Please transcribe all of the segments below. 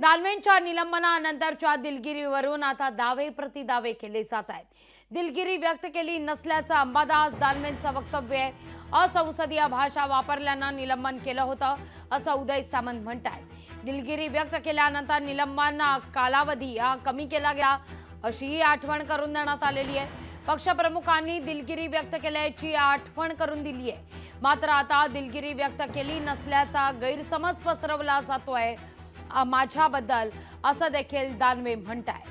दानवेंच्या निलंबनानंतरच्या दिलगिरीवरून आता दावे प्रतिदावे केले जात आहेत। दिलगिरी व्यक्त केली नसल्याचं अंबादास दानवेंचं वक्तव्य आहे। असंसदीय भाषा वापरल्यानं निलंबन केलं होतं असं उदय सामंत म्हणतात। दिलगिरी व्यक्त केल्यानंतर निलंबन कालावधी कमी केला गेला अशीही आठवण करून देण्यात आलेली आहे। पक्षप्रमुखांनी दिलगिरी व्यक्त केल्याची आठवण करून दिली आहे। मात्र आता दिलगिरी व्यक्त केली नसल्याचा गैरसमज पसरवला जातोय माझ्याबद्दल असं देखील दानवे म्हणतायत।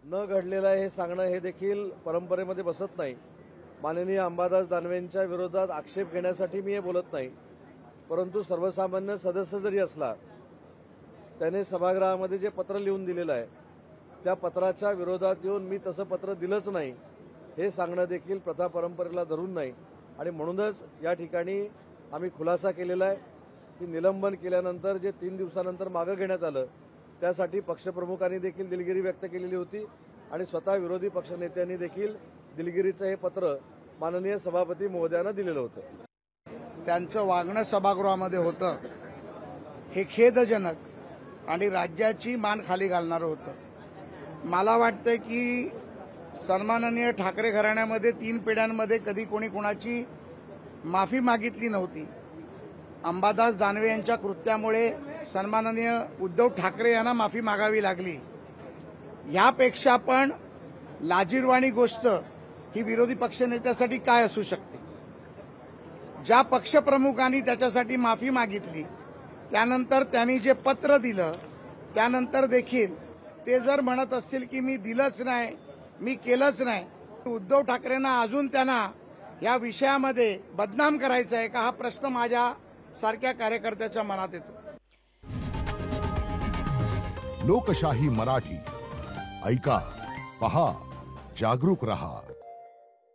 न घडलेलं हे सांगणं हे देखील परंपरेमध्ये बसत नाही। माननीय अंबादास दानवेंच्या विरोधात आक्षेप घेण्यासाठी मी हे बोलत नाही, परंतु सर्वसामान्य सदस्य जरी असला त्याने सभागृहामध्ये जे पत्र लिहून दिलेलं आहे त्या पत्राच्या विरोधात येऊन मी तसं पत्र दिलंच नाही हे सांगणं देखील प्रथा परंपरेला धरून नाही। आणि म्हणूनच या ठिकाणी आम्ही खुलासा केलेला आहे की निलंबन केल्यानंतर जे 3 दिवसानंतर मागे घेण्यात आलं त्यासाठी पक्षप्रमुखांनी देखील दिलगिरी व्यक्त केलेली होती आणि स्वतः विरोधी पक्षनेत्यांनी देखील दिलगिरीचं हे पत्र माननीय सभापती महोदयांना दिलेलं होतं। त्यांचं वागणं सभागृहामध्ये होतं हे खेदजनक आणि राज्याची मान खाली घालणारं होतं। मला वाटतं की सन्माननीय ठाकरे घराण्यामध्ये 3 पिढ्यांमध्ये कधी कोणी कोणाची माफी मागितली नव्हती। अंबादास दानवे यांच्या कृत्यामुळे सन्माननीय उद्धव ठाकरे यांना माफी मागावी लागली। यापेक्षा पण लाजिरवाणी गोष्ट ही विरोधी पक्षनेत्यासाठी काय असू शकते। ज्या पक्षप्रमुखांनी त्याच्यासाठी माफी मागितली त्यानंतर त्यांनी जे पत्र दिलं त्यानंतर देखील ते जर म्हणत असतील की मी दिलंच नाही, मी केलंच नाही, उद्धव ठाकरेंना अजून त्यांना या विषयामध्ये बदनाम करायचं आहे का हा प्रश्न माझ्या सारख्या कार्यकर्त्याच्या मनात येतो। लोकशाही मराठी ऐका, पहा, जागरूक रहा।